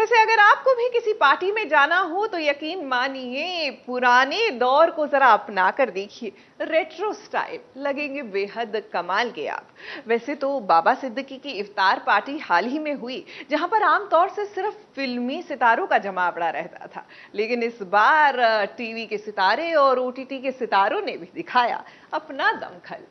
वैसे अगर आपको भी किसी पार्टी में जाना हो तो यकीन मानिए पुराने दौर को जरा अपना कर देखिए, रेट्रो स्टाइल लगेंगे बेहद कमाल के आप। वैसे तो बाबा सिद्दीकी की इफ्तार पार्टी हाल ही में हुई, जहां पर आमतौर से सिर्फ फिल्मी सितारों का जमावड़ा रहता था, लेकिन इस बार टीवी के सितारे और ओटीटी के सितारों ने भी दिखाया अपना दमखल।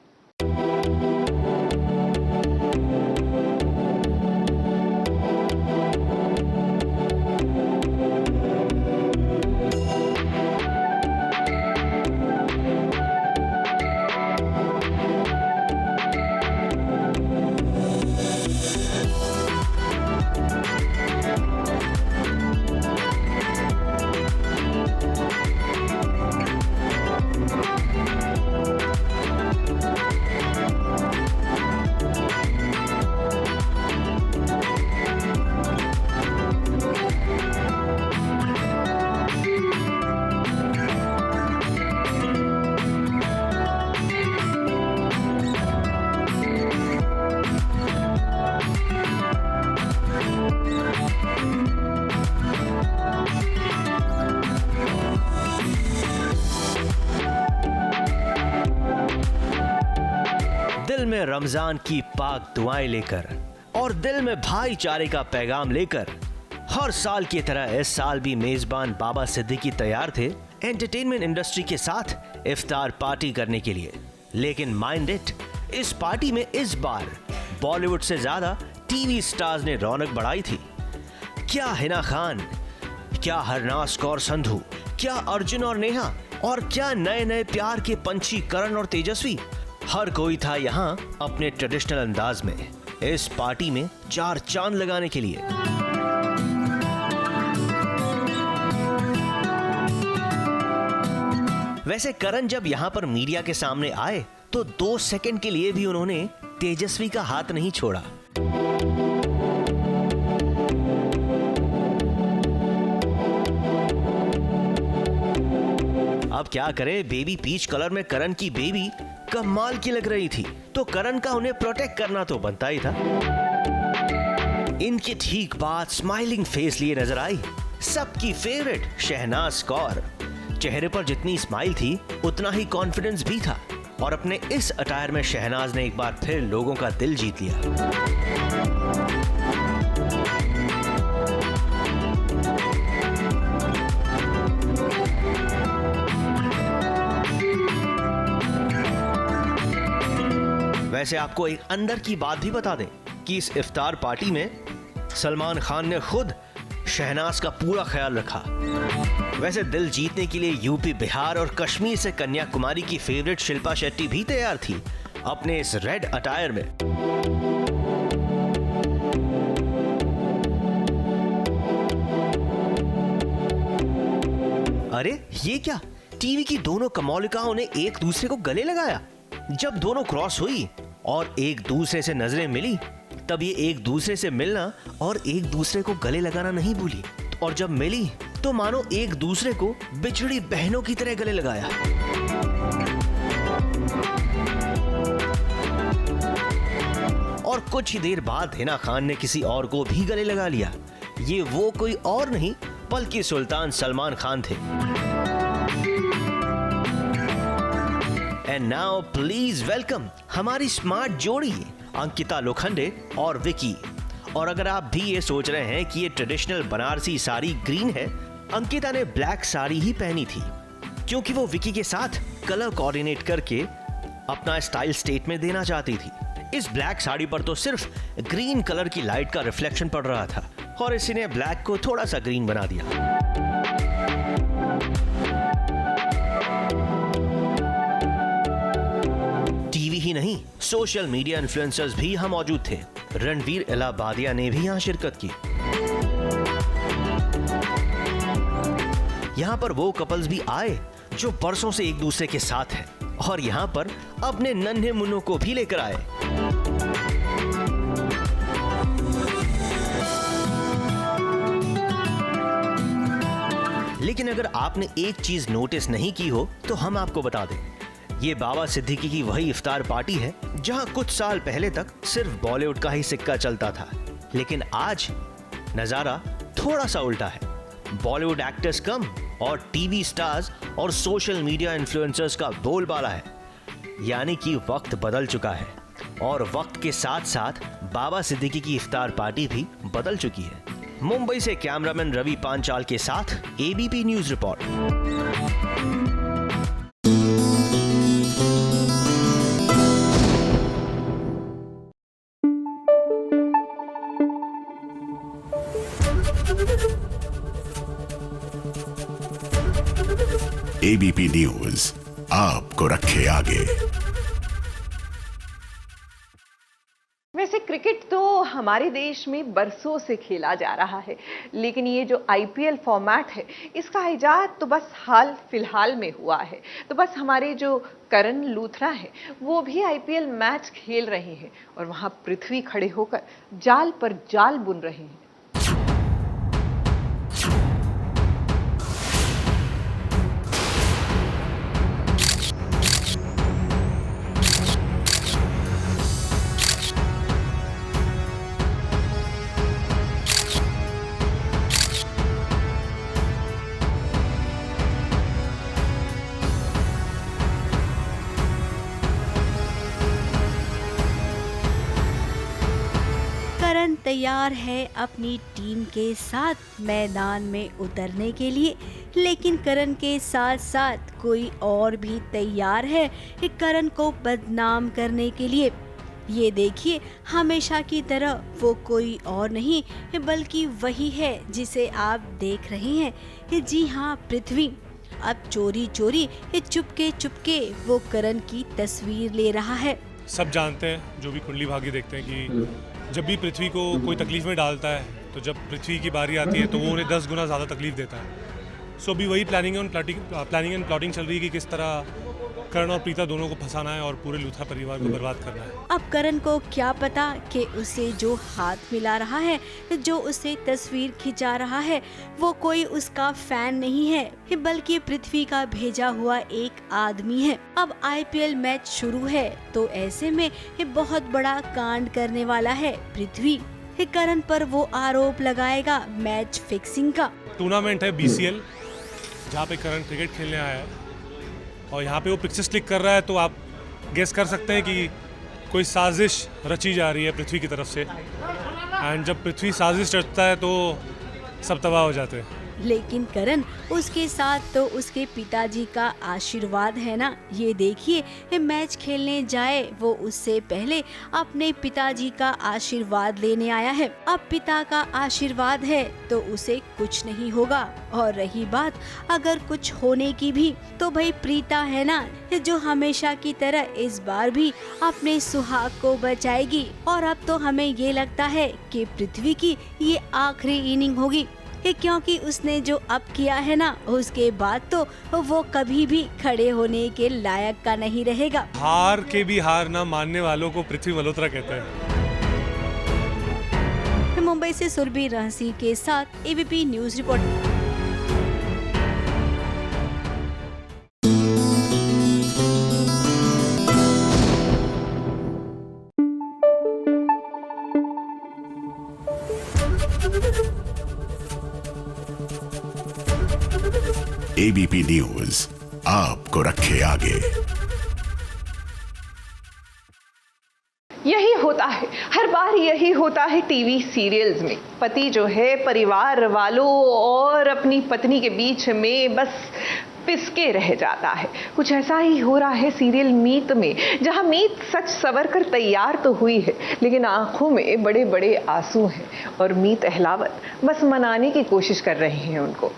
दिल में रमजान की पाक दुआएं लेकर और दिल में भाईचारे का पैगाम लेकर हर साल की तरह इस साल भी मेजबान बाबा सिद्दीकी तैयार थे एंटरटेनमेंट इंडस्ट्री के साथ इफ्तार पार्टी करने के लिए। लेकिन माइंड इट, इस पार्टी में इस बार बॉलीवुड से ज्यादा टीवी स्टार्स ने रौनक बढ़ाई थी। क्या हिना खान, क्या हरनाज कौर संधू, क्या अर्जुन और नेहा, और क्या नए नए प्यार के पंछी करण और तेजस्वी। हर कोई था यहाँ अपने ट्रेडिशनल अंदाज में इस पार्टी में चार चांद लगाने के लिए। वैसे करण जब यहाँ पर मीडिया के सामने आए तो 2 सेकंड के लिए भी उन्होंने तेजस्वी का हाथ नहीं छोड़ा। अब क्या करें, बेबी पीच कलर में करण की बेबी कमाल की लग रही थी, तो करण का उन्हें प्रोटेक्ट करना तो बनता ही था। इनके ठीक बाद स्माइलिंग फेस लिए नजर आई सबकी फेवरेट शहनाज कौर। चेहरे पर जितनी स्माइल थी उतना ही कॉन्फिडेंस भी था, और अपने इस अटायर में शहनाज ने एक बार फिर लोगों का दिल जीत लिया। वैसे आपको एक अंदर की बात भी बता दें कि इस इफ्तार पार्टी में सलमान खान ने खुद शहनाज का पूरा ख्याल रखा। वैसे दिल जीतने के लिए यूपी, बिहार और कश्मीर से कन्याकुमारी की फेवरेट शिल्पा शेट्टी भी तैयार थी अपने इस रेड अटायर में। अरे ये क्या, टीवी की दोनों कमौलिकाओं ने एक दूसरे को गले लगाया। जब दोनों क्रॉस हुई और एक दूसरे से नजरें मिली, तब ये एक दूसरे से मिलना और एक दूसरे को गले लगाना नहीं भूली, और जब मिली तो मानो एक दूसरे को बिछड़ी बहनों की तरह गले लगाया। और कुछ ही देर बाद हिना खान ने किसी और को भी गले लगा लिया। ये वो कोई और नहीं बल्कि सुल्तान सलमान खान थे। एंड नाउ प्लीज वेलकम हमारी स्मार्ट जोड़ी अंकिता लोखंडे और विकी। और अगर आप भी ये सोच रहे हैं कि ये ट्रेडिशनल बनारसी साड़ी ग्रीन है, अंकिता ने ब्लैक साड़ी ही पहनी थी क्योंकि वो विकी के साथ कलर कोऑर्डिनेट करके अपना स्टाइल स्टेटमेंट देना चाहती थी। इस ब्लैक साड़ी पर तो सिर्फ ग्रीन कलर की लाइट का रिफ्लेक्शन पड़ रहा था और इसी ने ब्लैक को थोड़ा सा ग्रीन बना दिया। टीवी ही नहीं, सोशल मीडिया इन्फ्लुएंसर्स भी यहाँ मौजूद थे। रणवीर इलाहाबादिया ने भी यहाँ शिरकत की। यहाँ पर वो कपल्स भी आए जो बरसों से एक दूसरे के साथ हैं और यहाँ पर अपने नन्हे मुन्नों को भी लेकर आए। लेकिन अगर आपने एक चीज नोटिस नहीं की हो तो हम आपको बता दें, ये बाबा सिद्दीकी की वही इफ्तार पार्टी है जहां कुछ साल पहले तक सिर्फ बॉलीवुड का ही सिक्का चलता था, लेकिन आज नजारा थोड़ा सा उल्टा है। बॉलीवुड एक्टर्स कम और टीवी स्टार्स और सोशल मीडिया इन्फ्लुएंसर्स का बोलबाला है। यानी कि वक्त बदल चुका है और वक्त के साथ साथ बाबा सिद्दीकी की इफ्तार पार्टी भी बदल चुकी है। मुंबई से कैमरामैन रवि पांचाल के साथ ABP news report. ABP news आपको रखे आगे। वैसे क्रिकेट तो हमारे देश में बरसों से खेला जा रहा है, लेकिन ये जो आईपीएल फॉर्मेट है इसका इजाद तो बस हाल फिलहाल में हुआ है। तो बस हमारे जो करण लूथरा है वो भी आईपीएल मैच खेल रहे हैं और वहां पृथ्वी खड़े होकर जाल पर जाल बुन रहे हैं। करण तैयार है अपनी टीम के साथ मैदान में उतरने के लिए, लेकिन करण के साथ साथ कोई और भी तैयार है करण को बदनाम करने के लिए। ये देखिए, हमेशा की तरह वो कोई और नहीं बल्कि वही है जिसे आप देख रहे हैं। जी हाँ, पृथ्वी। अब चोरी चोरी चुपके चुपके वो करण की तस्वीर ले रहा है। सब जानते हैं, जो भी कुंडली भाग्य देखते हैं, कि जब भी पृथ्वी को कोई तकलीफ में डालता है तो जब पृथ्वी की बारी आती है तो वो उन्हें 10 गुना ज़्यादा तकलीफ देता है। सो अभी वही प्लानिंग एंड प्लॉटिंग चल रही है कि किस तरह करण और प्रीता दोनों को फंसाना है और पूरे लूथरा परिवार को बर्बाद करना है। अब करण को क्या पता कि उसे जो हाथ मिला रहा है, जो उसे तस्वीर खिंचा रहा है, वो कोई उसका फैन नहीं है बल्कि पृथ्वी का भेजा हुआ एक आदमी है। अब आईपीएल मैच शुरू है तो ऐसे में बहुत बड़ा कांड करने वाला है पृथ्वी। करण पर वो आरोप लगाएगा मैच फिक्सिंग का। टूर्नामेंट है बीसीएल, जहाँ पे करण क्रिकेट खेलने आया है और यहाँ पे वो पिक्चर्स क्लिक कर रहा है, तो आप गेस कर सकते हैं कि कोई साजिश रची जा रही है पृथ्वी की तरफ से। एंड जब पृथ्वी साजिश रचता है तो सब तबाह हो जाते हैं। लेकिन करण, उसके साथ तो उसके पिताजी का आशीर्वाद है ना। ये देखिए, मैच खेलने जाए वो उससे पहले अपने पिताजी का आशीर्वाद लेने आया है। अब पिता का आशीर्वाद है तो उसे कुछ नहीं होगा। और रही बात अगर कुछ होने की भी, तो भाई प्रीता है ना, जो हमेशा की तरह इस बार भी अपने सुहाग को बचाएगी। और अब तो हमें ये लगता है कि पृथ्वी की ये आखिरी इनिंग होगी, क्योंकि उसने जो अब किया है ना, उसके बाद तो वो कभी भी खड़े होने के लायक का नहीं रहेगा। हार के भी हार ना मानने वालों को पृथ्वी मल्होत्रा कहते हैं। मुंबई से सुरभि रहसी के साथ ABP news report. ABP news आपको रखे आगे। यही होता है, हर बार यही होता है टीवी सीरियल्स में। पति जो है परिवार वालों और अपनी पत्नी के बीच में बस पिसके रह जाता है। कुछ ऐसा ही हो रहा है सीरियल मीत में, जहां मीत सच सवर कर तैयार तो हुई है, लेकिन आंखों में बड़े बड़े आंसू हैं और मीत अहलावत बस मनाने की कोशिश कर रहे हैं उनको।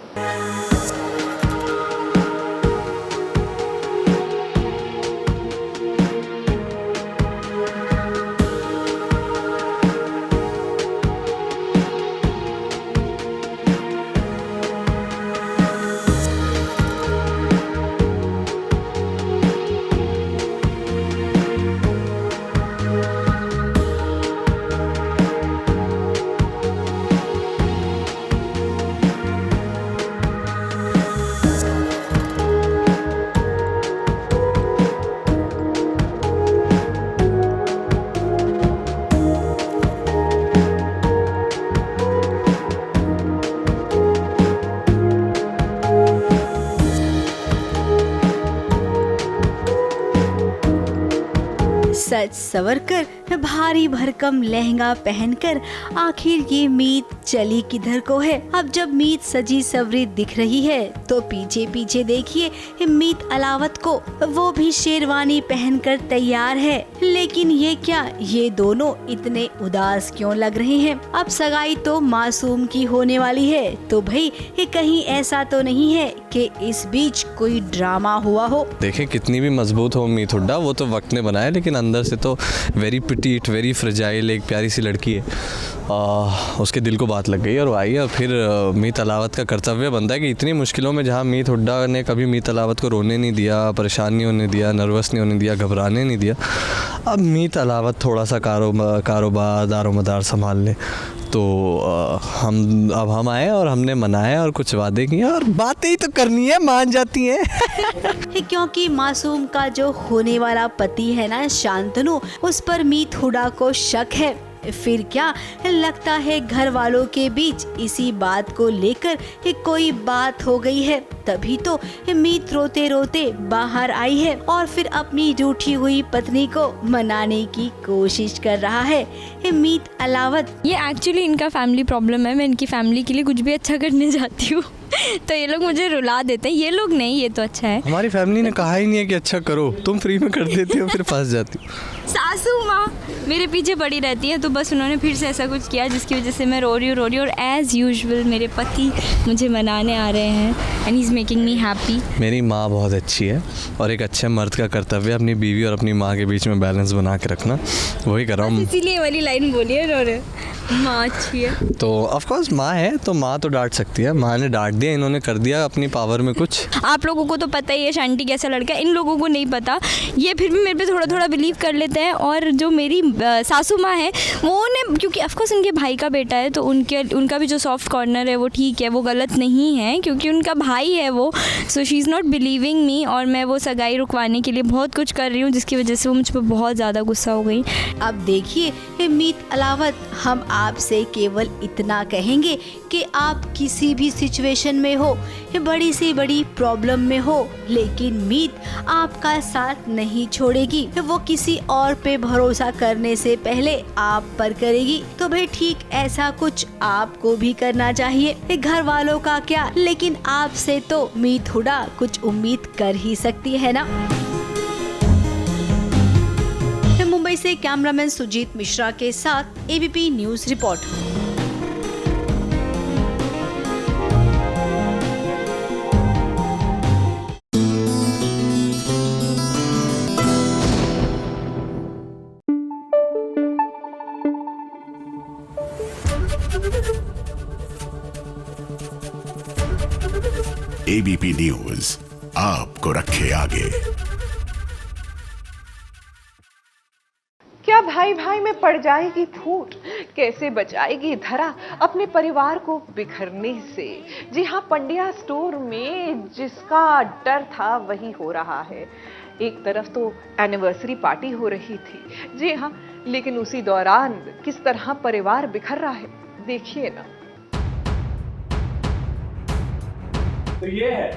सज सवर कर, भारी भरकम लहंगा पहनकर आखिर ये मीत चली किधर को है। अब जब मीत सजी सवरी दिख रही है तो पीछे पीछे देखिए मीत अलावत को, वो भी शेरवानी पहनकर तैयार है। लेकिन ये क्या, ये दोनों इतने उदास क्यों लग रहे हैं? अब सगाई तो मासूम की होने वाली है, तो भाई ये कहीं ऐसा तो नहीं है कि इस बीच कोई ड्रामा हुआ हो। देखें कितनी भी मजबूत हो मीत हुड्डा, वो तो वक्त ने बनाया, लेकिन अंदर से तो वेरी पिटीट, वेरी फ्रेजाइल एक प्यारी सी लड़की है। उसके दिल को बात लग गई और वो आई। और फिर मीत अलावत का कर्तव्य बनता है कि इतनी मुश्किलों में जहाँ मीत हुड्डा ने कभी मीत अलावत को रोने नहीं दिया, परेशान नहीं होने दिया, नर्वस नहीं होने दिया, घबराने नहीं दिया, अब मीत अलावत थोड़ा सा कारोबार दारोमदार संभाल ले। तो हम आए और हमने मनाया और कुछ वादे किए, और बातें ही तो करनी है, मान जाती हैं। क्योंकि मासूम का जो होने वाला पति है ना शांतनु, उस पर मीत हुड्डा को शक है। फिर क्या लगता है घर वालों के बीच इसी बात को लेकर कोई बात हो गई है, तभी तो मीत रोते रोते बाहर आई है और फिर अपनी रूठी हुई पत्नी को मनाने की कोशिश कर रहा है मीत अलावत। ये एक्चुअली इनका फैमिली प्रॉब्लम है। मैं इनकी फैमिली के लिए कुछ भी अच्छा करने जाती हूँ तो ये लोग मुझे रुला देते हैं। ये लोग नहीं, ये तो अच्छा है। हमारी फैमिली ने कहा ही नहीं है कि अच्छा करो, तुम फ्री में कर देती हो, फिर फंस जाती हो। सासू माँ मेरे पीछे पड़ी रहती है, तो बस उन्होंने फिर से ऐसा कुछ किया जिसकी वजह से मैं रो रही हूँ। और एज़ यूजुअल मेरे पति मुझे मनाने आ रहे हैं and he is making me happy. मेरी माँ बहुत अच्छी है और एक अच्छे मर्द का कर्तव्य अपनी बीवी और अपनी माँ के बीच में बैलेंस बना के रखना, वही कर रहा हूँ। इसीलिए वाली लाइन बोली है, रो रहे माँ अच्छी है तो ऑफ कोर्स माँ है तो माँ तो डांट सकती है। माँ ने डांट दिया, इन्होंने कर दिया अपनी पावर में कुछ। आप लोगों को तो पता ही है शांति कैसा लड़का है, इन लोगों को नहीं पता। ये फिर भी मेरे पे थोड़ा थोड़ा बिलीव कर लेते हैं। और जो मेरी सासू माँ है वो ने, क्योंकि ऑफकोर्स उनके भाई का बेटा है, तो उनका भी जो सॉफ्ट कॉर्नर है वो ठीक है, वो गलत नहीं है क्योंकि उनका भाई है वो। So she is not believing मी और मैं वो सगाई रुकवाने के लिए बहुत कुछ कर रही हूँ, जिसकी वजह से वो मुझ पर बहुत ज़्यादा गुस्सा हो गई। अब देखिए मीत अलावत, हम आपसे केवल इतना कहेंगे कि आप किसी भी सिचुएशन में हो, बड़ी से बड़ी प्रॉब्लम में हो, लेकिन मीत आपका साथ नहीं छोड़ेगी। वो किसी और पे भरोसा करने से पहले आप पर करेगी। तो भाई ठीक ऐसा कुछ आपको भी करना चाहिए। घर वालों का क्या, लेकिन आपसे तो मीत हुड्डा कुछ उम्मीद कर ही सकती है ना। मुंबई से कैमरामैन सुजीत मिश्रा के साथ ABP news report. ABP news आपको रखे आगे। क्या भाई भाई में पड़ जाएगी फूट, कैसे बचाएगी धरा अपने परिवार को बिखरने से। जी हाँ, पंड्या स्टोर में जिसका डर था वही हो रहा है। एक तरफ तो एनिवर्सरी पार्टी हो रही थी, जी हाँ, लेकिन उसी दौरान किस तरह परिवार बिखर रहा है, देखिए ना। तो ये है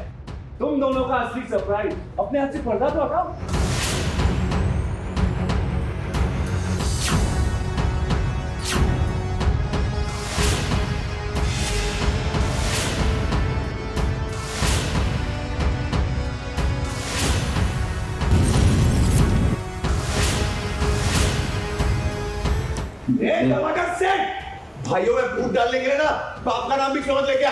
तुम दोनों का असली सरप्राइज। अपने हाथ से पर्दा तो हटाओ। सेठ भाइयों में फूट डालने के लिए ना बाप का नाम भी समझ ले क्या।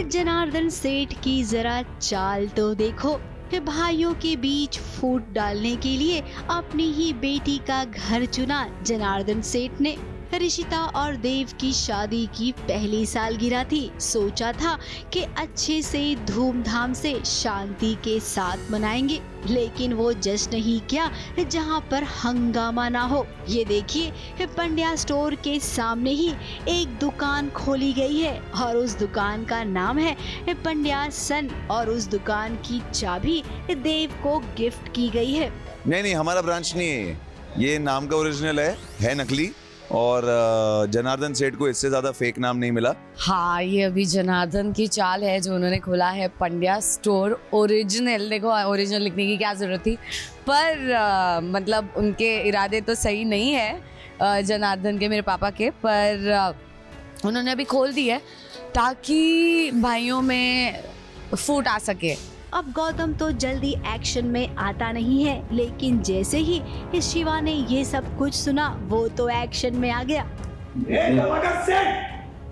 जनार्दन सेठ की जरा चाल तो देखो। भाइयों के बीच फूट डालने के लिए अपनी ही बेटी का घर चुना जनार्दन सेठ ने। ऋषिता और देव की शादी की पहली सालगिरह थी। सोचा था कि अच्छे से धूमधाम से शांति के साथ मनाएंगे, लेकिन वो जश्न ही क्या जहां पर हंगामा ना हो। ये देखिए पंड्या स्टोर के सामने ही एक दुकान खोली गई है और उस दुकान का नाम है पंड्या सन और उस दुकान की चाबी देव को गिफ्ट की गई है। नहीं, हमारा ब्रांच नहीं है ये नाम का ओरिजिनल है नकली। और जनार्दन सेठ को इससे ज़्यादा फेक नाम नहीं मिला। हाँ, ये अभी जनार्दन की चाल है जो उन्होंने खोला है पंड्या स्टोर ओरिजिनल। देखो ओरिजिनल लिखने की क्या ज़रूरत थी, पर मतलब उनके इरादे तो सही नहीं है जनार्दन के, मेरे पापा के, पर उन्होंने अभी खोल दी है ताकि भाइयों में फूट आ सके। अब गौतम तो जल्दी एक्शन में आता नहीं है, लेकिन जैसे ही इस शिवा ने ये सब कुछ सुना वो तो एक्शन में आ गया।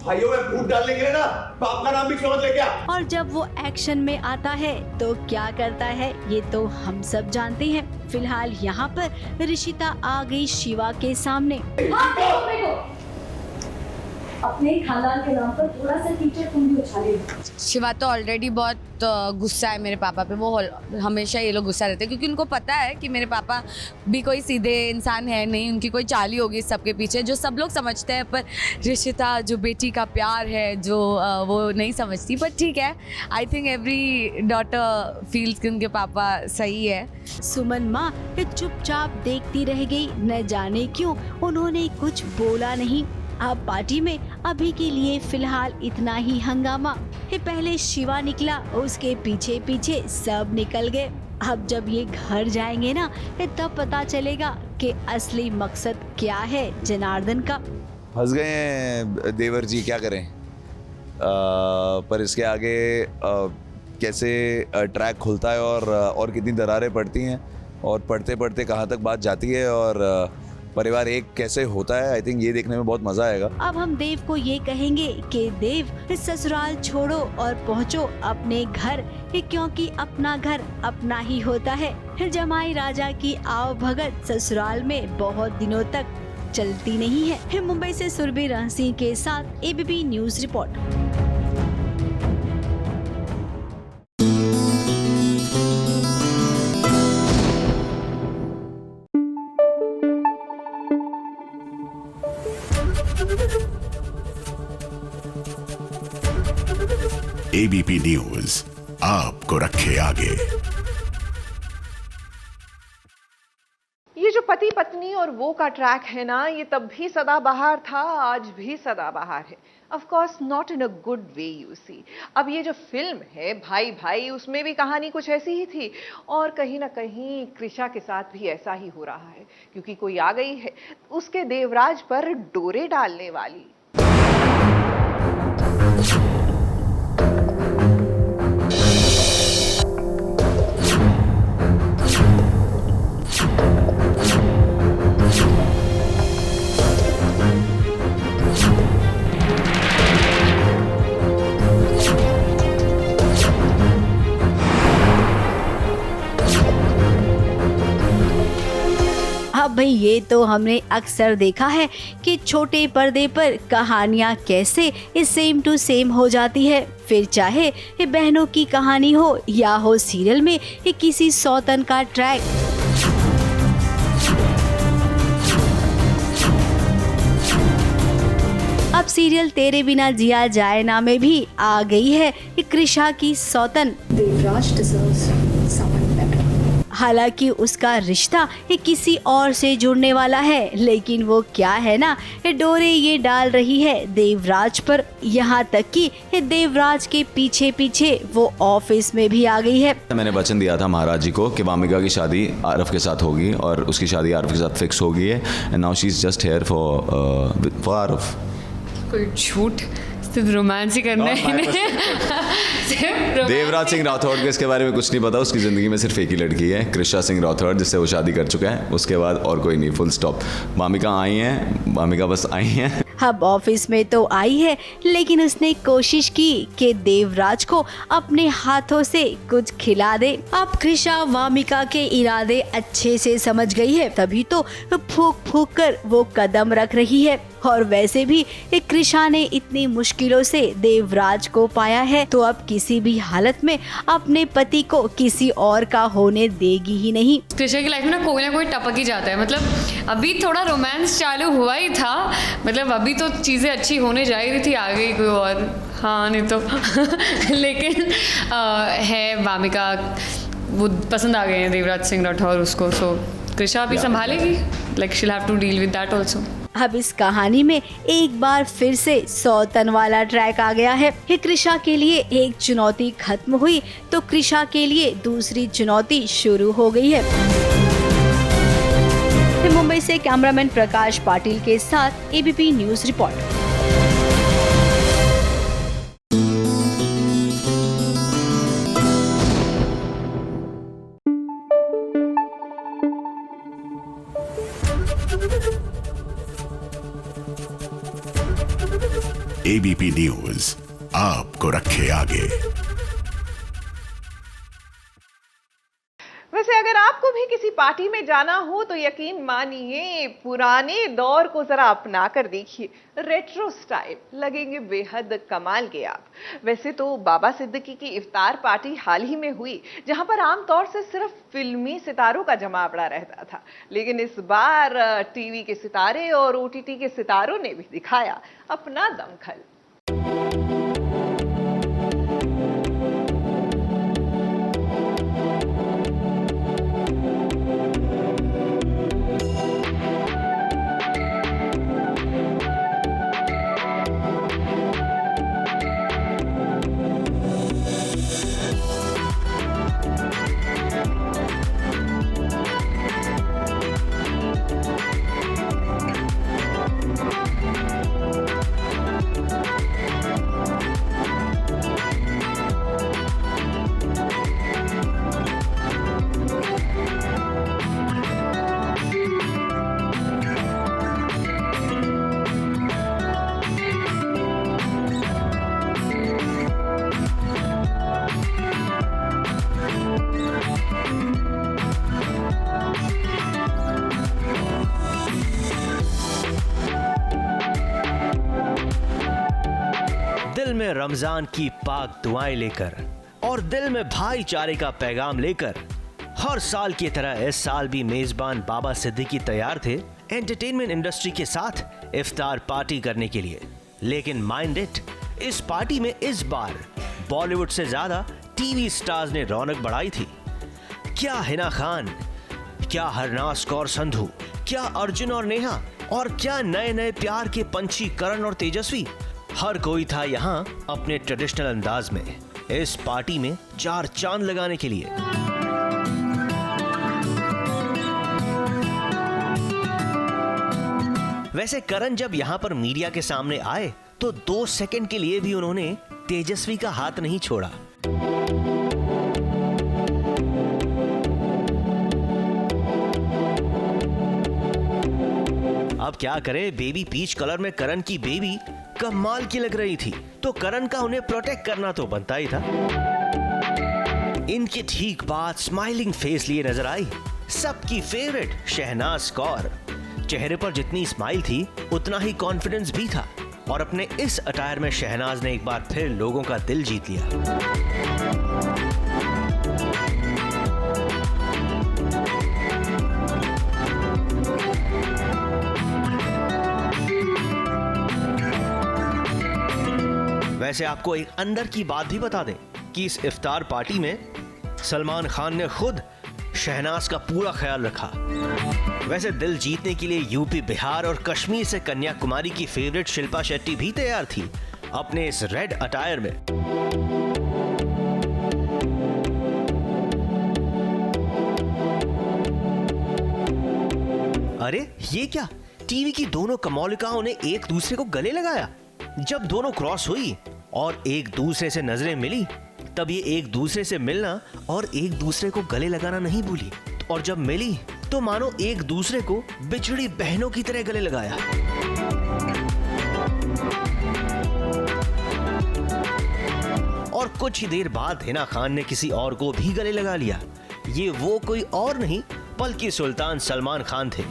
भाइयों में फूट डालने के लिए ना बाप का नाम भी समझ ले क्या? और जब वो एक्शन में आता है तो क्या करता है ये तो हम सब जानते हैं। फिलहाल यहाँ पर ऋषिता आ गई शिवा के सामने। अपने खानदान के नाम पर थोड़ा सा टीचर तुम भी उछाले। शिवा तो ऑलरेडी बहुत गुस्सा है मेरे पापा पे। वो हमेशा ये लोग गुस्सा रहते हैं क्योंकि उनको पता है कि मेरे पापा भी कोई सीधे इंसान है नहीं, उनकी कोई चाल ही होगी सबके पीछे जो सब लोग समझते हैं। पर ऋषिता जो बेटी का प्यार है जो वो नहीं समझती, पर ठीक है, I think every daughter feels कि उनके पापा सही है। सुमन माँ चुपचाप देखती रह गई, न जाने क्यों उन्होंने कुछ बोला नहीं। अब पार्टी में अभी के लिए फिलहाल इतना ही हंगामा। पहले शिवा निकला, उसके पीछे पीछे सब निकल गए। अब जब ये घर जाएंगे ना तब पता चलेगा कि असली मकसद क्या है जनार्दन का। फंस गए हैं देवर जी, क्या करें। पर इसके आगे कैसे ट्रैक खुलता है और कितनी दरारें पड़ती हैं और पढ़ते पढ़ते कहाँ तक बात जाती है और परिवार एक कैसे होता है, आई थिंक ये देखने में बहुत मजा आएगा। अब हम देव को ये कहेंगे कि देव ससुराल छोड़ो और पहुँचो अपने घर, क्योंकि अपना घर अपना ही होता है। जमाई राजा की आव भगत ससुराल में बहुत दिनों तक चलती नहीं है। मुंबई से सुरभि रहसी के साथ ABP news report. ABP news आपको रखे आगे। ये जो पति पत्नी और वो का ट्रैक है ना, ये तब भी सदाबहार था, आज भी सदाबहार है। Of course not in a good way you see. अब ये जो फिल्म है भाई भाई, उसमें भी कहानी कुछ ऐसी ही थी और कहीं ना कहीं कृषा के साथ भी ऐसा ही हो रहा है, क्योंकि कोई आ गई है उसके देवराज पर डोरे डालने वाली। अब भाई ये तो हमने अक्सर देखा है कि छोटे पर्दे पर कहानियाँ कैसे सेम टू सेम हो जाती है, फिर चाहे ये बहनों की कहानी हो या हो सीरियल में ये किसी सौतन का ट्रैक। अब सीरियल तेरे बिना जिया जाए ना में भी आ गई है कृषा की सौतन। Devraj deserves someone better. हालांकि उसका रिश्ता किसी और से जुड़ने वाला है, लेकिन वो क्या है ना, डोरे ये डाल रही है देवराज पर। यहाँ तक कि देवराज के पीछे पीछे वो ऑफिस में भी आ गई है। मैंने वचन दिया था महाराज जी को कि वामिका की शादी आरव के साथ होगी और उसकी शादी आरव के साथ फिक्स हो गई है। And now she is just here for Aarav. कोई झूठ, सिर्फ रोमांस ही करना है। देवराज सिंह राठौड़ को इसके बारे में कुछ नहीं पता। उसकी ज़िंदगी में सिर्फ एक ही लड़की है, कृषा सिंह राठौड़, जिससे वो शादी कर चुका है। उसके बाद और कोई नहीं, फुल स्टॉप। वामिका आई हैं, वामिका बस आई हैं। अब ऑफिस में तो आई है, लेकिन उसने कोशिश की कि देवराज को अपने हाथों से कुछ खिला दे। अब कृषा वामिका के इरादे अच्छे से समझ गई है, तभी तो फूक फूक कर वो कदम रख रही है। और वैसे भी कृषा ने इतनी मुश्किलों से देवराज को पाया है, तो अब किसी भी हालत में अपने पति को किसी और का होने देगी ही नहीं। कृषा की लाइफ में ना कोई टपक ही जाता है। मतलब अभी थोड़ा रोमांस चालू हुआ ही था, मतलब अभी तो चीज़ें अच्छी होने जा रही थी, आ गई कोई और। हाँ नहीं तो लेकिन है वामिका, वो पसंद आ गए हैं देवराज सिंह राठौर उसको। सो कृषा भी संभालेगी, like she will have to deal with that also. अब इस कहानी में एक बार फिर से 100 टन वाला ट्रैक आ गया है कि कृषा के लिए एक चुनौती खत्म हुई तो कृषा के लिए दूसरी चुनौती शुरू हो गई है। मुंबई से कैमरामैन प्रकाश पाटिल के साथ ABP news report. ABP news आपको रखे आगे। वैसे अगर आपको भी किसी पार्टी में जाना हो तो यकीन मानिए पुराने दौर को जरा अपना कर देखिए। रेट्रो स्टाइल लगेंगे बेहद कमाल के आप। वैसे तो बाबा सिद्दीकी की इफ्तार पार्टी हाल ही में हुई जहां पर आमतौर से सिर्फ फिल्मी सितारों का जमावड़ा रहता था, लेकिन इस बार टीवी के सितारे और ओटीटी के सितारों ने भी दिखाया अपना दमखल। दिल में रमजान की पाक दुआएं लेकर और दिल में भाईचारे का पैगाम लेकर हर साल की तरह इस साल भी मेजबान बाबा सिद्दीकी तैयार थे एंटरटेनमेंट इंडस्ट्री के साथ इफ्तार पार्टी करने के लिए। लेकिन माइंड इट, इस पार्टी में इस बार बॉलीवुड से ज्यादा टीवी स्टार्स ने रौनक बढ़ाई थी। क्या हिना खान, क्या हरनाज कौर संधू, क्या अर्जुन और नेहा, और क्या नए नए प्यार के पंछी करण और तेजस्वी। हर कोई था यहाँ अपने ट्रेडिशनल अंदाज में इस पार्टी में चार चांद लगाने के लिए। वैसे करण जब यहाँ पर मीडिया के सामने आए तो 2 सेकंड के लिए भी उन्होंने तेजस्वी का हाथ नहीं छोड़ा। अब क्या करें, बेबी पीच कलर में करण की बेबी कमाल की लग रही थी, तो करण का उन्हें प्रोटेक्ट करना तो बनता ही था। इनके ठीक बाद स्माइलिंग फेस लिए नजर आई सबकी फेवरेट शहनाज कौर। चेहरे पर जितनी स्माइल थी उतना ही कॉन्फिडेंस भी था, और अपने इस अटायर में शहनाज ने एक बार फिर लोगों का दिल जीत लिया। वैसे आपको एक अंदर की बात भी बता दें कि इस इफ्तार पार्टी में सलमान खान ने खुद शहनाज का पूरा ख्याल रखा। वैसे दिल जीतने के लिए यूपी, बिहार और कश्मीर से कन्याकुमारी की फेवरेट शिल्पा शेट्टी भी तैयार थी अपने इस रेड अटायर में। अरे ये क्या, टीवी की दोनों कमौलिकाओं ने एक दूसरे को गले लगाया। जब दोनों क्रॉस हुई और एक दूसरे से नजरें मिली तब ये एक दूसरे से मिलना और एक दूसरे को गले लगाना नहीं भूली, और जब मिली तो मानो एक दूसरे को बिछड़ी बहनों की तरह गले लगाया। और कुछ ही देर बाद हिना खान ने किसी और को भी गले लगा लिया। ये वो कोई और नहीं बल्कि सुल्तान सलमान खान थे।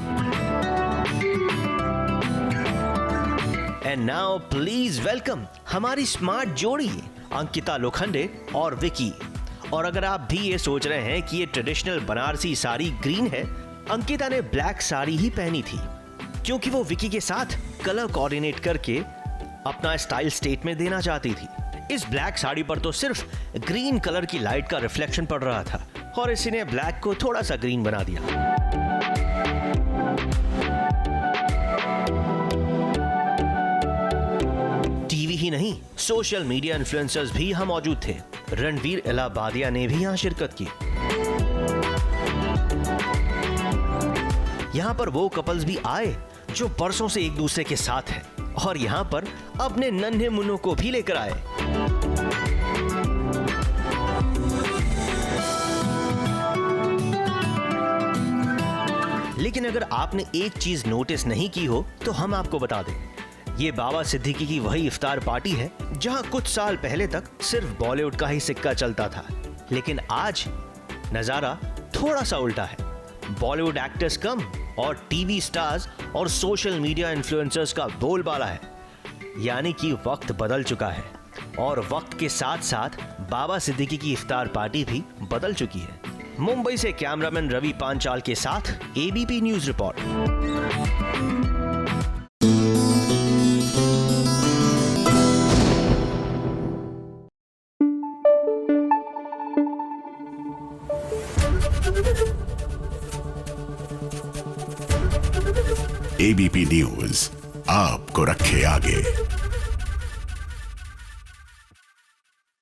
एंड नाउ प्लीज वेलकम हमारी स्मार्ट जोड़ी अंकिता लोखंडे और विकी। और अगर आप भी ये सोच रहे हैं कि ये ट्रेडिशनल बनारसी साड़ी ग्रीन है, अंकिता ने ब्लैक साड़ी ही पहनी थी क्योंकि वो विकी के साथ कलर कोऑर्डिनेट करके अपना स्टाइल स्टेटमेंट देना चाहती थी। इस ब्लैक साड़ी पर तो सिर्फ ग्रीन कलर की लाइट का रिफ्लेक्शन पड़ रहा था और इसी ने ब्लैक को थोड़ा सा ग्रीन बना दिया। नहीं, सोशल मीडिया इन्फ्लुएंसर्स भी यहाँ मौजूद थे। रणवीर इलाहाबादिया ने भी यहाँ शिरकत की। यहाँ पर वो कपल्स भी आए जो बरसों से एक दूसरे के साथ हैं और यहाँ पर अपने नन्हे मुन्नों को भी लेकर आए। लेकिन अगर आपने एक चीज नोटिस नहीं की हो तो हम आपको बता दें, ये बाबा सिद्दीकी की वही इफ्तार पार्टी है जहां कुछ साल पहले तक सिर्फ बॉलीवुड का ही सिक्का चलता था, लेकिन आज नजारा थोड़ा सा उल्टा है। बॉलीवुड एक्टर्स कम और टीवी स्टार्स और सोशल मीडिया इन्फ्लुएंसर्स का बोलबाला है। यानी कि वक्त बदल चुका है और वक्त के साथ साथ बाबा सिद्दीकी की इफ्तार पार्टी भी बदल चुकी है। मुंबई से कैमरामैन रवि पांचाल के साथ ABP news report. ABP news आपको रखे आगे।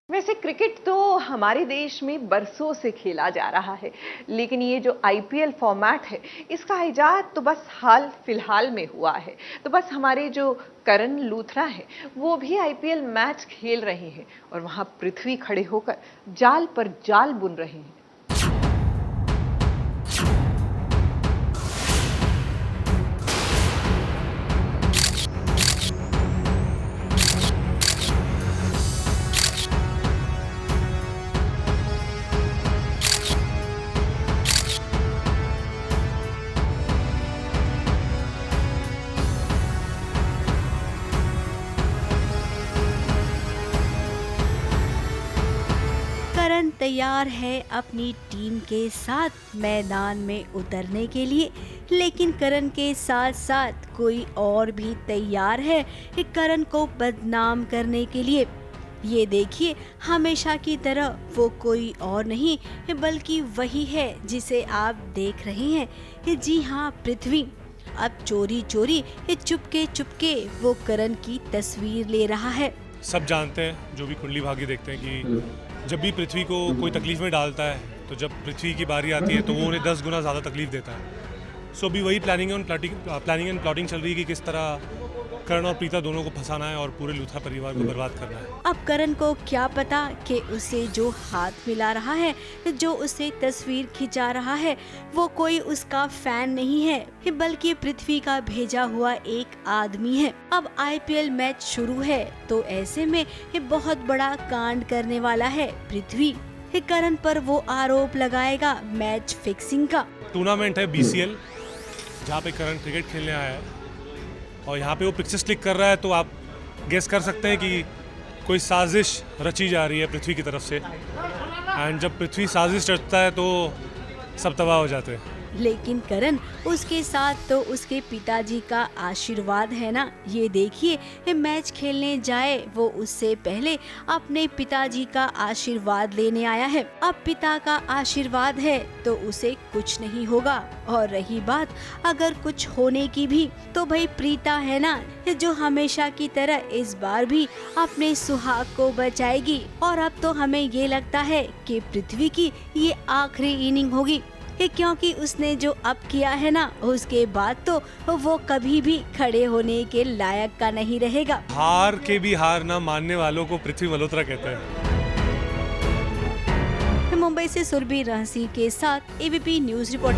वैसे क्रिकेट तो हमारे देश में बरसों से खेला जा रहा है, लेकिन ये जो आईपीएल फॉर्मेट है इसका इजाद तो बस हाल फिलहाल में हुआ है। तो बस हमारे जो करण लूथरा है वो भी आईपीएल मैच खेल रहे हैं और वहां पृथ्वी खड़े होकर जाल पर जाल बुन रहे हैं। करण तैयार है अपनी टीम के साथ मैदान में उतरने के लिए, लेकिन करण के साथ साथ कोई और भी तैयार है कि करण को बदनाम करने के लिए। ये देखिए, हमेशा की तरह वो कोई और नहीं बल्कि वही है जिसे आप देख रहे हैं। जी हाँ, पृथ्वी। अब चोरी चोरी चुपके चुपके वो करण की तस्वीर ले रहा है। सब जानते हैं, जो भी कुंडली भाग्य देखते हैं, कि जब भी पृथ्वी को कोई तकलीफ में डालता है तो जब पृथ्वी की बारी आती है तो वो उन्हें 10 गुना ज़्यादा तकलीफ देता है। सो अभी वही प्लानिंग एंड प्लॉटिंग चल रही है कि किस तरह करण और प्रीता दोनों को फंसाना है और पूरे लूथरा परिवार को बर्बाद करना है। अब करण को क्या पता कि उसे जो हाथ मिला रहा है, जो उसे तस्वीर खिंचा रहा है, वो कोई उसका फैन नहीं है बल्कि पृथ्वी का भेजा हुआ एक आदमी है। अब आईपीएल मैच शुरू है तो ऐसे में बहुत बड़ा कांड करने वाला है पृथ्वी। करण पर वो आरोप लगाएगा मैच फिक्सिंग का। टूर्नामेंट है बीसीएल, जहाँ पे करण क्रिकेट खेलने आया है और यहाँ पे वो पिक्चर्स क्लिक कर रहा है, तो आप गेस कर सकते हैं कि कोई साजिश रची जा रही है पृथ्वी की तरफ से। एंड जब पृथ्वी साजिश रचता है तो सब तबाह हो जाते हैं। लेकिन करण, उसके साथ तो उसके पिताजी का आशीर्वाद है ना। ये देखिए, मैच खेलने जाए वो उससे पहले अपने पिताजी का आशीर्वाद लेने आया है। अब पिता का आशीर्वाद है तो उसे कुछ नहीं होगा। और रही बात अगर कुछ होने की भी, तो भाई प्रीता है ना, जो हमेशा की तरह इस बार भी अपने सुहाग को बचाएगी। और अब तो हमें ये लगता है कि पृथ्वी की ये आखिरी इनिंग होगी, क्योंकि उसने जो अब किया है ना, उसके बाद तो वो कभी भी खड़े होने के लायक का नहीं रहेगा। हार के भी हार ना मानने वालों को पृथ्वी मल्होत्रा कहते हैं। मुंबई से सुरभि रहसी के साथ ABP news report.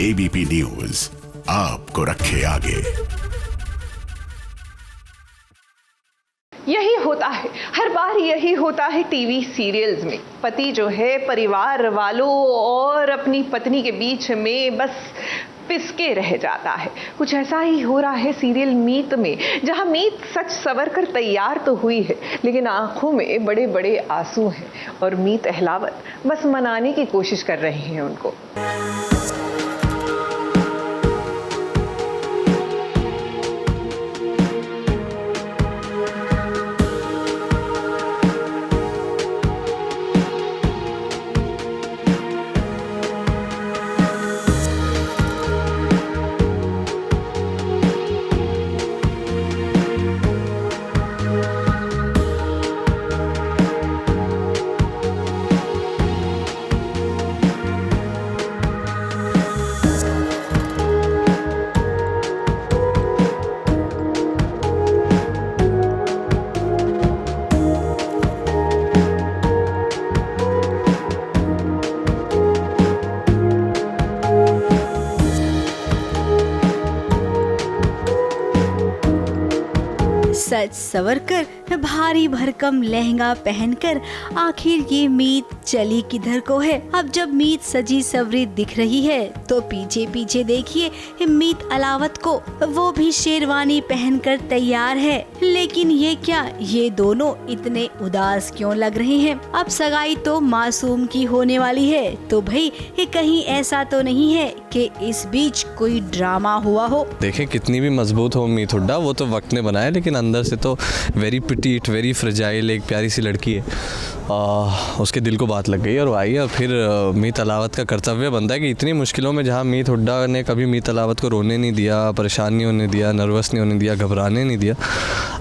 ABP news आपको रखे आगे। यही होता है, हर बार यही होता है टीवी सीरियल्स में। पति जो है परिवार वालों और अपनी पत्नी के बीच में बस पिसके रह जाता है। कुछ ऐसा ही हो रहा है सीरियल मीत में, जहां मीत सच सवर कर तैयार तो हुई है, लेकिन आंखों में बड़े बड़े आंसू हैं और मीत अहलावत बस मनाने की कोशिश कर रहे हैं उनको। सच सवर कर भारी भरकम लहंगा पहनकर आखिर ये मीत चली किधर को है। अब जब मीत सजी सवरी दिख रही है तो पीछे पीछे देखिए मीत अलावत को, वो भी शेरवानी पहनकर तैयार है। लेकिन ये क्या, ये दोनों इतने उदास क्यों लग रहे हैं? अब सगाई तो मासूम की होने वाली है, तो भाई कहीं ऐसा तो नहीं है कि इस बीच कोई ड्रामा हुआ हो। देखें कितनी भी मजबूत हो मीत हुड्डा, वो तो वक्त ने बनाया, लेकिन अंदर से तो वेरी पिटीट वेरी फ्रेजाइल एक प्यारी सी लड़की है। उसके दिल को बात लग गई और वो आई। और फिर मीत अलावत का कर्तव्य बनता है कि इतनी मुश्किलों में जहाँ मीत हुड्डा ने कभी मीत अलावत को रोने नहीं दिया, परेशान नहीं होने दिया, नर्वस नहीं होने दिया, घबराने नहीं दिया,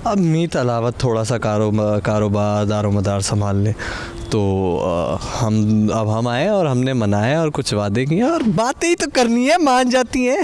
अब मीत अलावत थोड़ा सा कारोबार दारोमदार संभाल ले। तो हम आए और हमने मनाया और कुछ वादे किए और बातें ही तो करनी है, मान जाती हैं।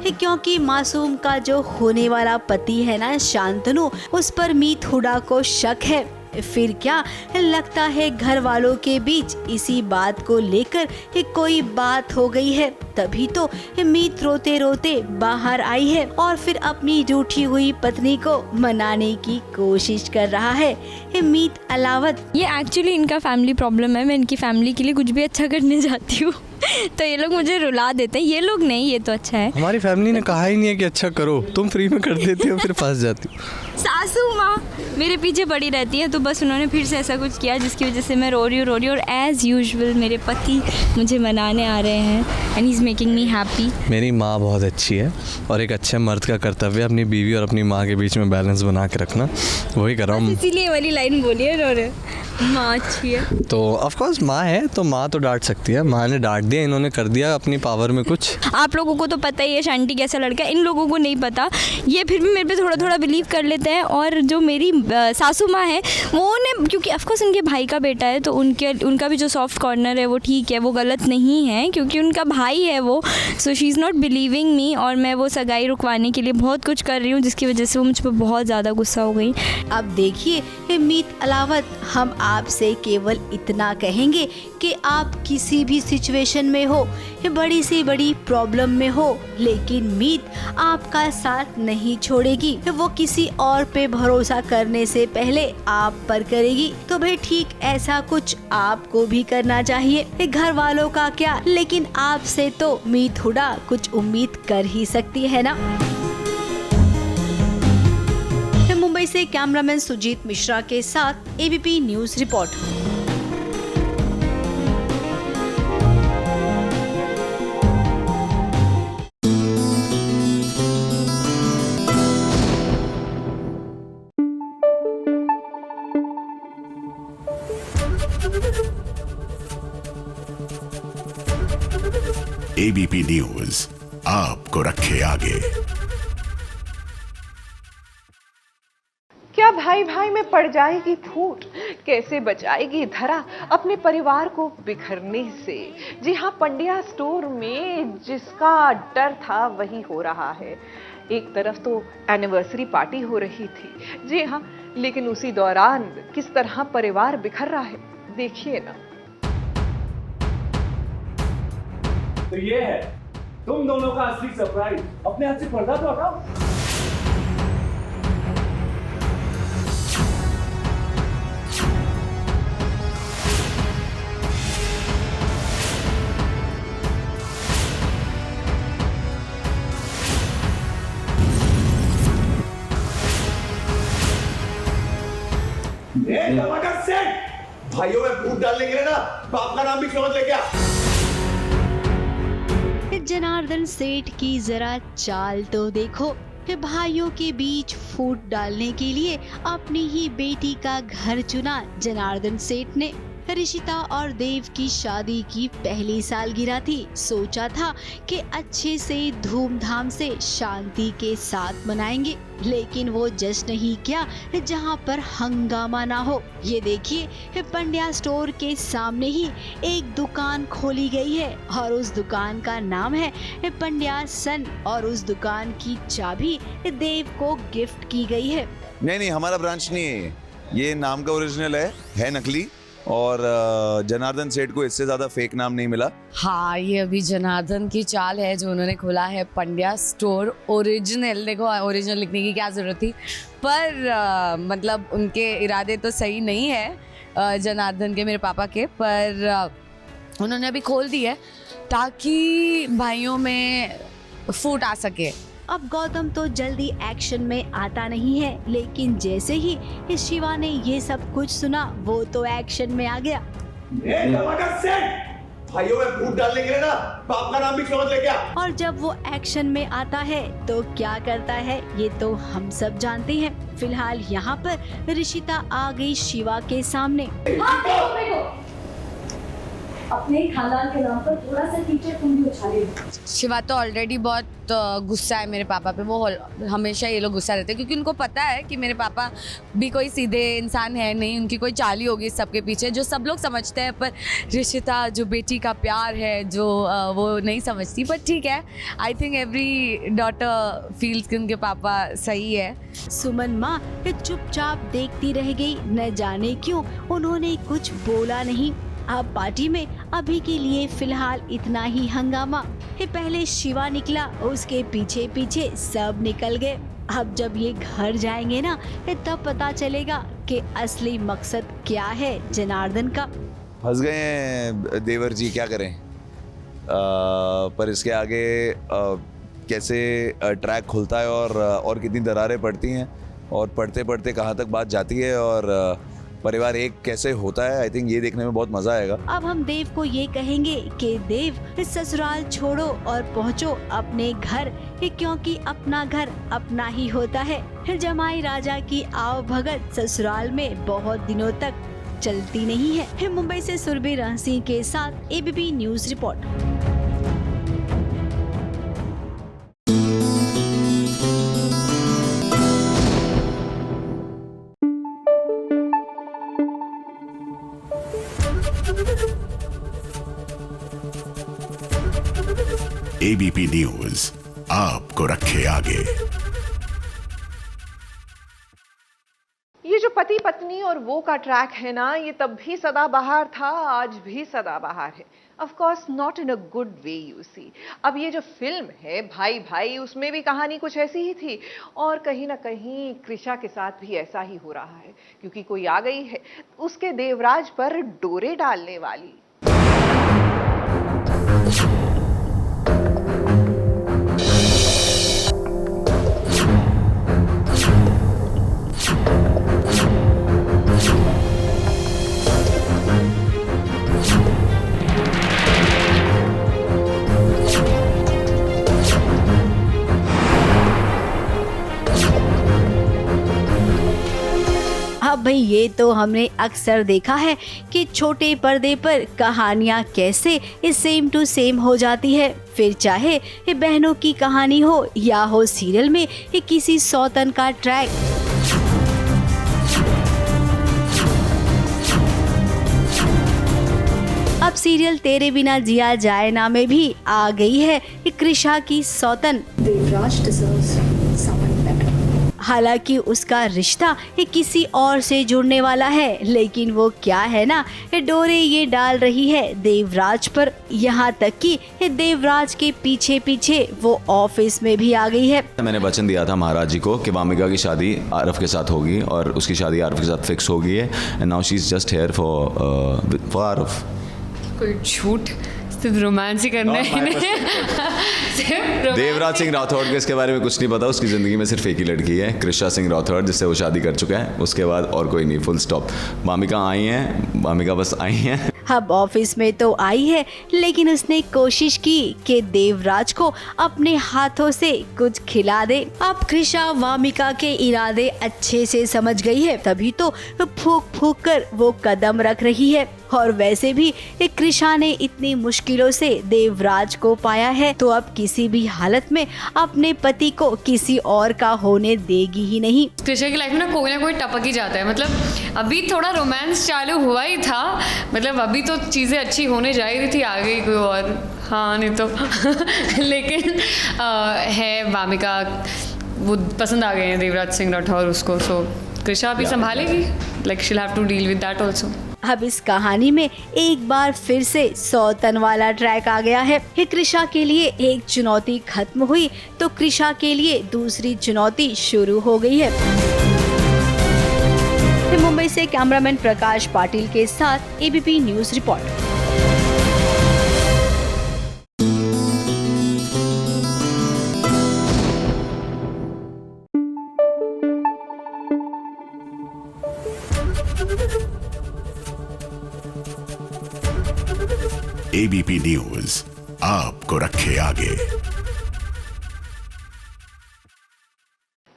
क्योंकि मासूम का जो होने वाला पति है ना शांतनु, उस पर मीत हुड्डा को शक है। फिर क्या लगता है घर वालों के बीच इसी बात को लेकर कोई बात हो गई है, तभी तो मीत रोते रोते बाहर आई है और फिर अपनी रूठी हुई पत्नी को मनाने की कोशिश कर रहा है मीत अलावत। ये एक्चुअली इनका फैमिली प्रॉब्लम है। मैं इनकी फैमिली के लिए कुछ भी अच्छा करने जाती हूँ तो ये लोग मुझे रुला देते हैं। ये लोग नहीं, ये तो अच्छा है। हमारी फैमिली ने कहा ही नहीं है कि अच्छा करो, तुम फ्री में कर देती हो फिर फंस जाती हो। सासू माँ मेरे पीछे पड़ी रहती है, तो बस उन्होंने फिर से ऐसा कुछ किया जिसकी वजह से मैं रो रही हूँ। और एज़ यूजुअल मेरे पति मुझे मनाने आ रहे हैं and he is making me happy. मेरी माँ बहुत अच्छी है और एक अच्छे मर्द का कर्तव्य अपनी बीवी और अपनी माँ के बीच में बैलेंस बना के रखना, वही कर रहा हूँ। इसीलिए वाली लाइन बोली है इन्होंने, माँ अच्छी है तो ऑफ कोर्स माँ है तो माँ तो डांट सकती है। माँ ने डांट दिया, इन्होंने कर दिया अपनी पावर में कुछ। आप लोगों को तो पता ही है शांति कैसा लड़का है, इन लोगों को नहीं पता। ये फिर भी मेरे पे थोड़ा थोड़ा बिलीव कर लेते हैं। और जो मेरी सासू माँ है वो उन्हें, क्योंकि ऑफकोर्स उनके भाई का बेटा है तो उनका भी जो सॉफ्ट कॉर्नर है वो ठीक है, वो गलत नहीं है क्योंकि उनका भाई है वो। So she is not believing मी और मैं वो सगाई रुकवाने के लिए बहुत कुछ कर रही हूँ जिसकी वजह से वो मुझ पर बहुत ज़्यादा गुस्सा हो गई। अब देखिए मीत अलावत, हम आपसे केवल इतना कहेंगे कि आप किसी भी सिचुएशन में हो, बड़ी से बड़ी प्रॉब्लम में हो, लेकिन मीत आपका साथ नहीं छोड़ेगी। वो किसी और पे भरोसा करने से पहले आप पर करेगी। तो भाई ठीक ऐसा कुछ आपको भी करना चाहिए। घर वालों का क्या, लेकिन आपसे तो मीत हुड्डा कुछ उम्मीद कर ही सकती है ना। मुंबई से कैमरामैन सुजीत मिश्रा के साथ ABP news report. ABP news आपको रखे आगे। क्या भाई भाई में पड़ जाएगी फूट, कैसे बचाएगी धरा अपने परिवार को बिखरने से। जी हाँ, पंड्या स्टोर में जिसका डर था वही हो रहा है। एक तरफ तो एनिवर्सरी पार्टी हो रही थी, जी हाँ, लेकिन उसी दौरान किस तरह परिवार बिखर रहा है देखिए ना। तो ये है तुम दोनों का असली सरप्राइज। अपने हाथ से पर्दा तो हटाओ। टमाटर सेट भाइयों में फूट डालने के लिए ना बाप का नाम भी समझ ले क्या। जनार्दन सेठ की जरा चाल तो देखो। भाइयों के बीच फूट डालने के लिए अपनी ही बेटी का घर चुना जनार्दन सेठ ने। ऋषिता और देव की शादी की पहली सालगिरह थी। सोचा था कि अच्छे से धूमधाम से शांति के साथ मनाएंगे, लेकिन वो जश्न ही क्या जहां पर हंगामा ना हो। ये देखिए पंड्या स्टोर के सामने ही एक दुकान खोली गई है और उस दुकान का नाम है पंड्या सन और उस दुकान की चाबी देव को गिफ्ट की गई है। नहीं, हमारा ब्रांच नहीं है ये नाम का ओरिजिनल है नकली। और जनार्दन सेठ को इससे ज़्यादा फेक नाम नहीं मिला। हाँ, ये अभी जनार्दन की चाल है जो उन्होंने खोला है पंड्या स्टोर ओरिजिनल। देखो, ओरिजिनल लिखने की क्या ज़रूरत थी, पर मतलब उनके इरादे तो सही नहीं है जनार्दन के, मेरे पापा के, पर उन्होंने अभी खोल दी है ताकि भाइयों में फूट आ सके। अब गौतम तो जल्दी एक्शन में आता नहीं है, लेकिन जैसे ही इस शिवा ने ये सब कुछ सुना वो तो एक्शन में आ गया। भाइयों में फूट डालने के लिए ना बाप का नाम भी समझ ले क्या। और जब वो एक्शन में आता है तो क्या करता है ये तो हम सब जानते हैं। फिलहाल यहाँ पर ऋषिता आ गई शिवा के सामने। अपने खानदान के नाम पर थोड़ा सा टीचर तुम भी उछाले। शिवा तो ऑलरेडी बहुत गुस्सा है मेरे पापा पे। वो हमेशा ये लोग गुस्सा रहते हैं क्योंकि उनको पता है कि मेरे पापा भी कोई सीधे इंसान है नहीं, उनकी कोई चाली होगी सबके पीछे जो सब लोग समझते हैं, पर ऋषिता जो बेटी का प्यार है जो वो नहीं समझती। पर ठीक है, I think every daughter feels कि उनके पापा सही है। सुमन माँ चुपचाप देखती रह गई, न जाने क्यों उन्होंने कुछ बोला नहीं। अब पार्टी में अभी के लिए फिलहाल इतना ही हंगामा। पहले शिवा निकला, उसके पीछे पीछे सब निकल गए। अब जब ये घर जाएंगे ना तब पता चलेगा कि असली मकसद क्या है जनार्दन का। फंस गए हैं देवर जी, क्या करें। पर इसके आगे कैसे ट्रैक खुलता है और कितनी दरारें पड़ती हैं और पढ़ते पढ़ते कहाँ तक बात जाती है और परिवार एक कैसे होता है, आई थिंक ये देखने में बहुत मजा आएगा। अब हम देव को ये कहेंगे कि देव ससुराल छोड़ो और पहुँचो अपने घर, क्योंकि अपना घर अपना ही होता है। जमाई राजा की आव भगत ससुराल में बहुत दिनों तक चलती नहीं है। मुंबई से सुरभि सिंह के साथ ABP news report. ABP news आपको रखे आगे। ये जो पति पत्नी और वो का ट्रैक है ना, ये तब भी सदाबहार था, आज भी सदाबहार है। Of course not in a good way you see. अब ये जो फिल्म है भाई भाई, उसमें भी कहानी कुछ ऐसी ही थी और कहीं ना कहीं कृषा के साथ भी ऐसा ही हो रहा है, क्योंकि कोई आ गई है उसके देवराज पर डोरे डालने वाली। अब भाई ये तो हमने अक्सर देखा है कि छोटे पर्दे पर कहानियाँ कैसे सेम टू सेम हो जाती है, फिर चाहे बहनों की कहानी हो या हो सीरियल में किसी सौतन का ट्रैक। अब सीरियल तेरे बिना जिया जाए ना में भी आ गई है कृषा की सौतन। Devraj deserves someone better. हालांकि उसका रिश्ता किसी और से जुड़ने वाला है, लेकिन वो क्या है ना डोरे ये डाल रही है देवराज पर। यहाँ तक कि देवराज के पीछे पीछे वो ऑफिस में भी आ गई है। मैंने वचन दिया था महाराज जी को कि वामिका की शादी आरव के साथ होगी और उसकी शादी आरव के साथ फिक्स हो गई है। And now she is just here for Aarav. कोई झूठ, सिर्फ रोमांस ही करना है। देवराज सिंह राठौड़ के इसके बारे में कुछ नहीं पता। उसकी ज़िंदगी में सिर्फ एक ही लड़की है, कृषा सिंह राठौड़, जिससे वो शादी कर चुका है। उसके बाद और कोई नहीं, फुल स्टॉप। वामिका आई हैं, वामिका बस आई हैं। अब ऑफिस में तो आई है, लेकिन उसने कोशिश की कि देवराज को अपने हाथों से कुछ खिला दे। अब कृषा वामिका के इरादे अच्छे से समझ गई है, तभी तो फूक फूक कर वो कदम रख रही है। और वैसे भी कृषा ने इतनी मुश्किलों से देवराज को पाया है, तो अब किसी भी हालत में अपने पति को किसी और का होने देगी ही नहीं। कृषा की लाइफ में ना कोई टपक ही जाता है। मतलब अभी थोड़ा रोमांस चालू हुआ ही था, मतलब अभी तो चीज़ें अच्छी होने जा रही थी, आ गई कोई और। हाँ नहीं तो लेकिन है वामिका, वो पसंद आ गए हैं देवराज सिंह राठौर उसको। सो कृषा अभी संभालेगी, like she will have to deal with that also. अब इस कहानी में एक बार फिर से 100 टन वाला ट्रैक आ गया है। कृषा के लिए एक चुनौती खत्म हुई तो कृषा के लिए दूसरी चुनौती शुरू हो गई है। मुंबई से कैमरामैन प्रकाश पाटिल के साथ ABP news report. ABP news आपको रखे आगे।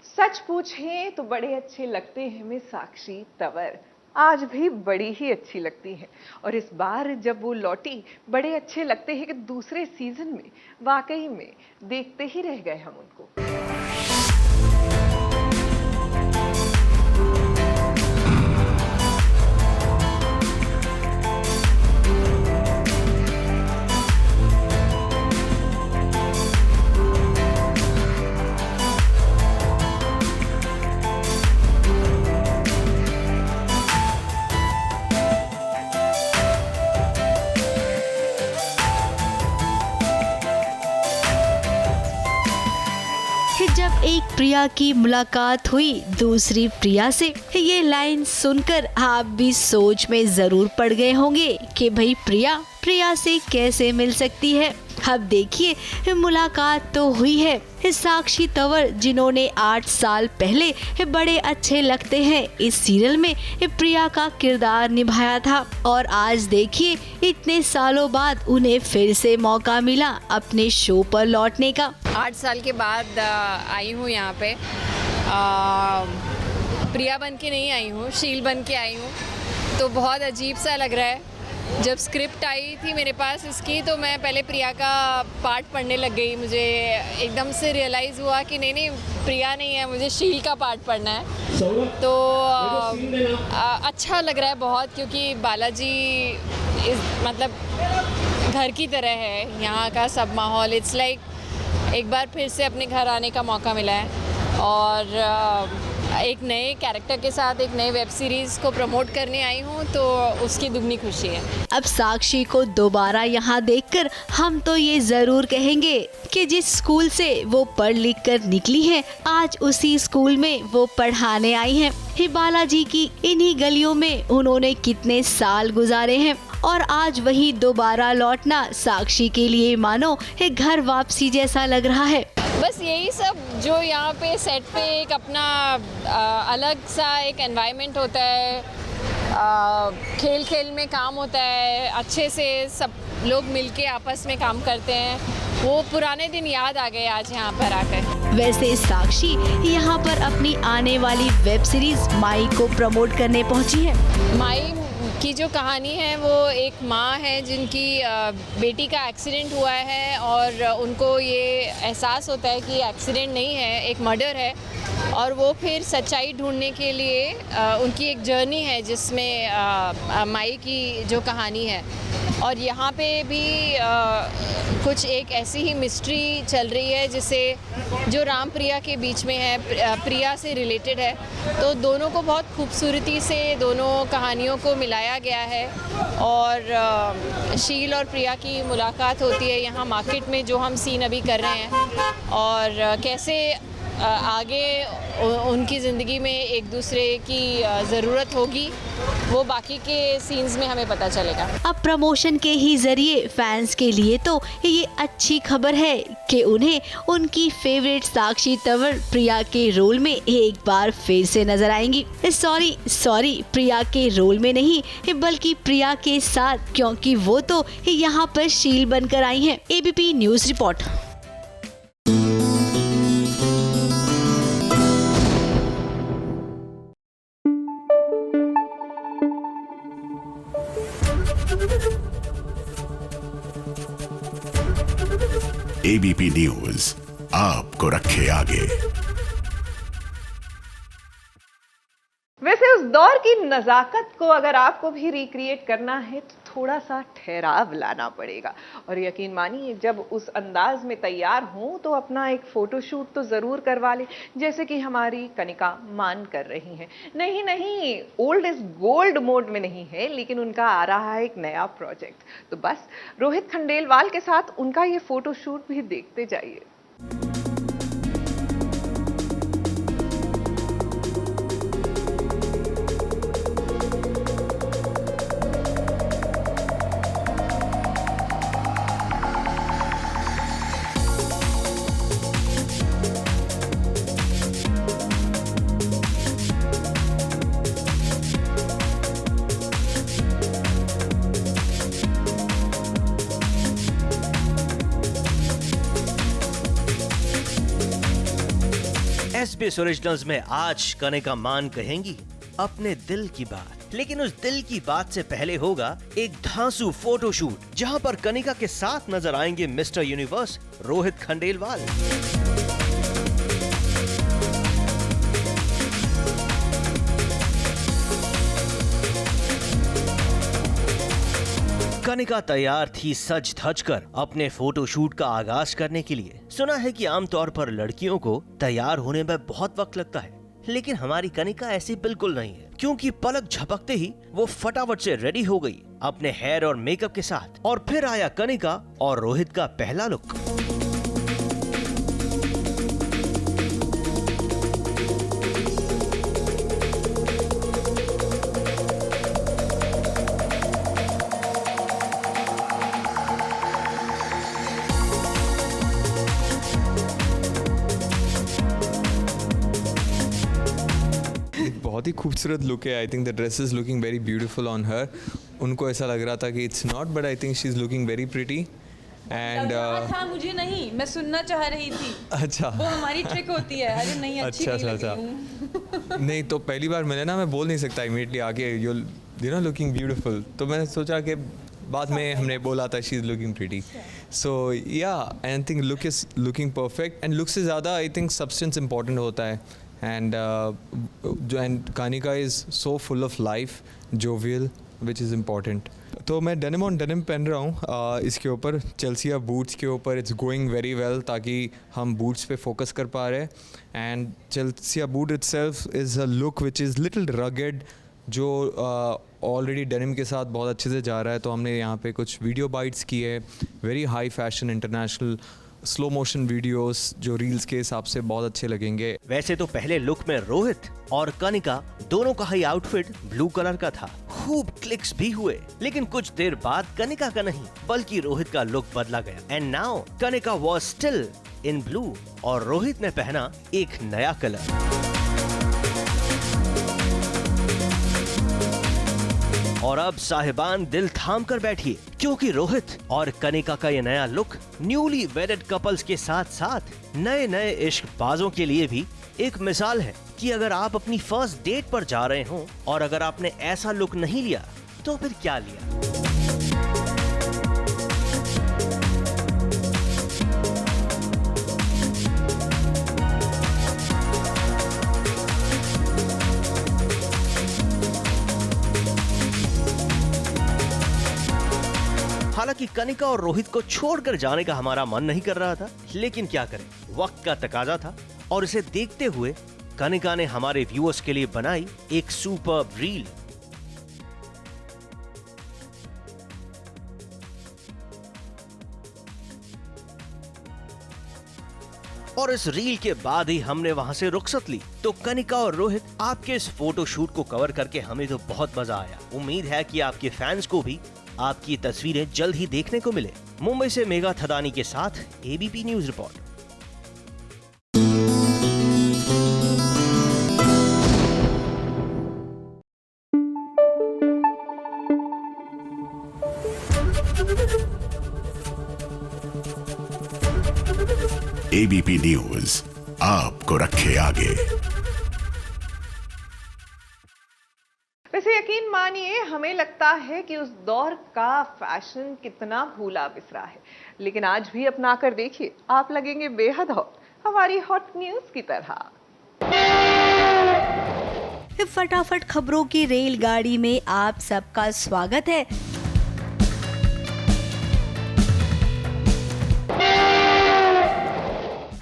सच पूछें तो बड़े अच्छे लगते हैं हमें साक्षी तंवर, आज भी बड़ी ही अच्छी लगती है। और इस बार जब वो लौटी बड़े अच्छे लगते हैं कि दूसरे सीजन में वाकई में देखते ही रह गए हम उनको। जब एक प्रिया की मुलाकात हुई दूसरी प्रिया से, ये लाइन सुनकर आप भी सोच में जरूर पड़ गए होंगे कि भाई प्रिया से कैसे मिल सकती है। अब देखिए मुलाकात तो हुई है साक्षी तंवर, जिन्होंने 8 साल पहले बड़े अच्छे लगते हैं इस सीरियल में प्रिया का किरदार निभाया था। और आज देखिए इतने सालों बाद उन्हें फिर से मौका मिला अपने शो पर लौटने का। 8 साल के बाद आई हूँ यहाँ पे। प्रिया बन के नहीं आई हूँ, शील बन के आई हूँ, तो बहुत अजीब सा लग रहा है। जब स्क्रिप्ट आई थी मेरे पास इसकी, तो मैं पहले प्रिया का पार्ट पढ़ने लग गई। मुझे एकदम से रियलाइज़ हुआ कि नहीं प्रिया नहीं है, मुझे शील का पार्ट पढ़ना है। तो अच्छा लग रहा है बहुत, क्योंकि बालाजी मतलब घर की तरह है। यहाँ का सब माहौल इट्स लाइक एक बार फिर से अपने घर आने का मौका मिला है। और एक नए कैरेक्टर के साथ एक नए वेब सीरीज़ को प्रमोट करने आई हूँ, तो उसकी दुगनी खुशी है। अब साक्षी को दोबारा यहाँ देखकर हम तो ये जरूर कहेंगे कि जिस स्कूल से वो पढ़ लिख कर निकली है, आज उसी स्कूल में वो पढ़ाने आई हैं। बालाजी की इन्हीं गलियों में उन्होंने कितने साल गुजारे हैं और आज वही दोबारा लौटना साक्षी के लिए मानो घर वापसी जैसा लग रहा है। बस यही सब जो यहाँ पे सेट पे एक अपना अलग सा एक एनवायरनमेंट होता है, खेल खेल में काम होता है, अच्छे से सब लोग मिलके आपस में काम करते हैं, वो पुराने दिन याद आ गए आज यहाँ पर आकर। वैसे साक्षी यहाँ पर अपनी आने वाली वेब सीरीज माई को प्रमोट करने पहुँची है। माई की जो कहानी है वो एक माँ है जिनकी बेटी का एक्सीडेंट हुआ है और उनको ये एहसास होता है कि एक्सीडेंट नहीं है, एक मर्डर है, और वो फिर सच्चाई ढूंढने के लिए उनकी एक जर्नी है जिसमें माई की जो कहानी है। और यहाँ पे भी कुछ एक ऐसी ही मिस्ट्री चल रही है जिसे जो राम प्रिया के बीच में है, प्रिया से रिलेटेड है। तो दोनों को बहुत खूबसूरती से दोनों कहानियों को मिलाया गया है और शील और प्रिया की मुलाकात होती है यहाँ मार्केट में, जो हम सीन अभी कर रहे हैं, और कैसे आगे उनकी ज़िंदगी में एक दूसरे की ज़रूरत होगी, वो बाकी के सीन्स में हमें पता चलेगा। अब प्रमोशन के ही जरिए फैंस के लिए तो ये अच्छी खबर है कि उन्हें उनकी फेवरेट साक्षी तंवर प्रिया के रोल में एक बार फिर से नजर आएंगी। सॉरी प्रिया के रोल में नहीं, बल्कि प्रिया के साथ, क्योंकि वो तो यहाँ पर शील बनकर आई हैं। ABP news report. ABP news आपको रखे आगे। वैसे उस दौर की नज़ाकत को अगर आपको भी रिक्रिएट करना है तो थोड़ा सा ठहराव लाना पड़ेगा, और यकीन मानिए जब उस अंदाज में तैयार हों तो अपना एक फोटोशूट तो ज़रूर करवा लें, जैसे कि हमारी कनिका मान कर रही हैं। नहीं, ओल्ड इज गोल्ड मोड में नहीं है, लेकिन उनका आ रहा है एक नया प्रोजेक्ट, तो बस रोहित खंडेलवाल के साथ उनका ये फोटोशूट भी देखते जाइए। SBS ओरिजिनल्स में आज कनिका मान कहेंगी अपने दिल की बात, लेकिन उस दिल की बात से पहले होगा एक धांसू फोटोशूट, जहां पर कनिका के साथ नजर आएंगे मिस्टर यूनिवर्स रोहित खंडेलवाल। कनिका तैयार थी सज धज कर अपने फोटोशूट का आगाज करने के लिए। सुना है कि आमतौर पर लड़कियों को तैयार होने में बहुत वक्त लगता है, लेकिन हमारी कनिका ऐसी बिल्कुल नहीं है, क्योंकि पलक झपकते ही वो फटाफट से रेडी हो गई अपने हेयर और मेकअप के साथ। और फिर आया कनिका और रोहित का पहला लुक। बहुत ही खूबसूरत लुक है। I think the dress is looking very beautiful on her. उनको ऐसा लग रहा था कि it's not, but I think she is looking very pretty. And था मुझे नहीं, मैं सुनना चाह रही थी। अच्छा, वो हमारी ट्रिक होती है। अरे नहीं, अच्छी अच्छा। नहीं तो पहली बार मिले ना, मैं बोल नहीं सकता इमीडिएटली आके यू नो लुकिंग ब्यूटीफुल, तो मैंने सोचा कि बाद में हमने बोला था शी इज़ लुकिंग प्रिटी। सो या I think look is looking perfect, and look से ज़्यादा आई थिंक सब्सटेंस इंपॉर्टेंट होता है। And Kanika is so full of life, jovial, which is important. तो मैं डेनिम ऑन डेनिम पहन रहा हूँ इसके ऊपर, चेल्सिया बूट्स के ऊपर। इट्स गोइंग वेरी वेल, ताकि हम बूट्स पे फोकस कर पा रहे हैं। And Chelsea boot itself is a look which is little rugged, जो ऑलरेडी डेनिम के साथ बहुत अच्छे से जा रहा है। तो हमने यहाँ पे कुछ वीडियो बाइट्स की है, very high fashion international slow motion videos, जो रील्स के हिसाब से बहुत अच्छे लगेंगे। वैसे तो पहले लुक में रोहित और कनिका दोनों का ही आउटफिट ब्लू कलर का था, खूब क्लिक्स भी हुए। लेकिन कुछ देर बाद कनिका का नहीं बल्कि रोहित का लुक बदला गया। And now Kanika was still in blue और रोहित ने पहना एक नया कलर। और अब साहिबान दिल थाम कर बैठिए, क्योंकि रोहित और कनिका का ये नया लुक न्यूली वेडेड कपल्स के साथ साथ नए नए इश्कबाजों के लिए भी एक मिसाल है कि अगर आप अपनी फर्स्ट डेट पर जा रहे हो और अगर आपने ऐसा लुक नहीं लिया तो फिर क्या लिया। हालांकि कनिका और रोहित को छोड़कर जाने का हमारा मन नहीं कर रहा था, लेकिन क्या करें, वक्त का तकाजा था। और इसे देखते हुए कनिका ने हमारे व्यूअर्स के लिए बनाई एक सुपर्ब रील। और इस रील के बाद ही हमने वहां से रुखसत ली। तो कनिका और रोहित, आपके इस फोटो शूट को कवर करके हमें तो बहुत मजा आया। उम्मीद है कि आपके फैंस को भी आपकी तस्वीरें जल्द ही देखने को मिले। मुंबई से मेघा थदानी के साथ ABP news report. ABP news आपको रखे आगे। वैसे यकीन मानिए, हमें लगता है कि उस दौर का फैशन कितना भूला बिसरा है, लेकिन आज भी अपना कर देखिए, आप लगेंगे बेहद हॉट, हमारी हॉट न्यूज की तरह। फटाफट खबरों की रेलगाड़ी में आप सबका स्वागत है।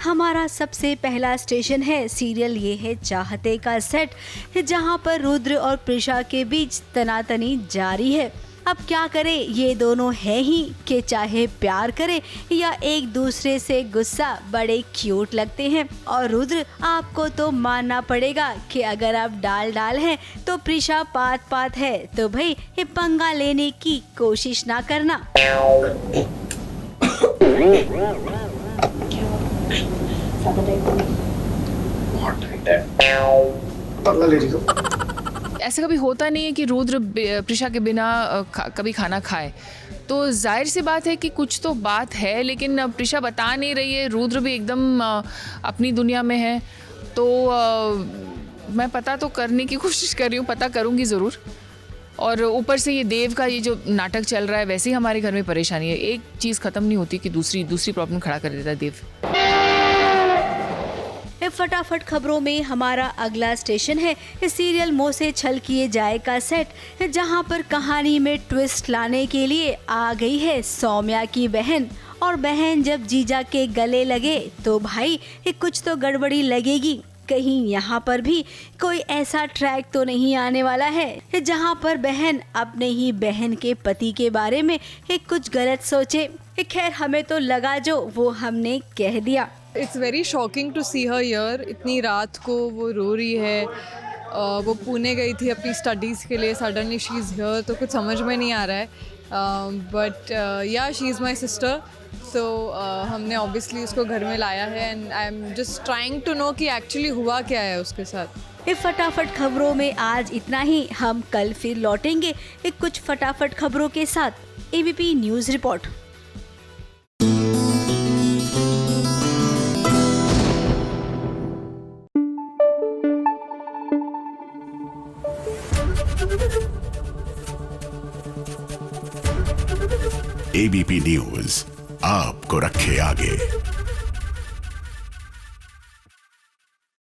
हमारा सबसे पहला स्टेशन है सीरियल ये है चाहते का सेट, जहां पर रुद्र और प्रिशा के बीच तनातनी जारी है। अब क्या करे, ये दोनों है ही कि चाहे प्यार करे या एक दूसरे से गुस्सा, बड़े क्यूट लगते हैं। और रुद्र, आपको तो मानना पड़ेगा कि अगर आप डाल हैं तो प्रिशा पात है, तो भाई ये पंगा लेने की कोशिश ना करना। ऐसा कभी होता नहीं है कि रुद्र प्रिशा के बिना कभी खाना खाए, तो जाहिर सी बात है कि कुछ तो बात है, लेकिन प्रिशा बता नहीं रही है। रुद्र भी एकदम अपनी दुनिया में है, तो मैं पता तो करने की कोशिश कर रही हूँ, पता करूँगी ज़रूर। और ऊपर से ये देव का ये जो नाटक चल रहा है, वैसे ही हमारे घर में परेशानी है। एक चीज़ ख़त्म नहीं होती कि दूसरी प्रॉब्लम खड़ा कर देता है देव। फटाफट खबरों में हमारा अगला स्टेशन है सीरियल मोह से छल किए जाए का सेट, जहां पर कहानी में ट्विस्ट लाने के लिए आ गई है सौम्या की बहन। और बहन जब जीजा के गले लगे तो भाई कुछ तो गड़बड़ी लगेगी। कहीं यहाँ पर भी कोई ऐसा ट्रैक तो नहीं आने वाला है जहाँ पर बहन अपने ही बहन के पति के बारे में कुछ गलत सोचे। खैर, हमें तो लगा जो वो हमने कह दिया। It's very shocking to see her here. इतनी रात को वो रो रही है। वो पुणे गई थी अपनी स्टडीज़ के लिए, सडनली शी इज़ हियर, तो कुछ समझ में नहीं आ रहा है। But yeah she is my sister, so हमने ऑब्वियसली उसको घर में लाया है and I am just trying to know कि एक्चुअली हुआ क्या है उसके साथ। फटाफट खबरों में आज इतना ही। हम कल फिर लौटेंगे कुछ फटाफट खबरों के साथ। ABP news report. ABP news आपको रखे आगे।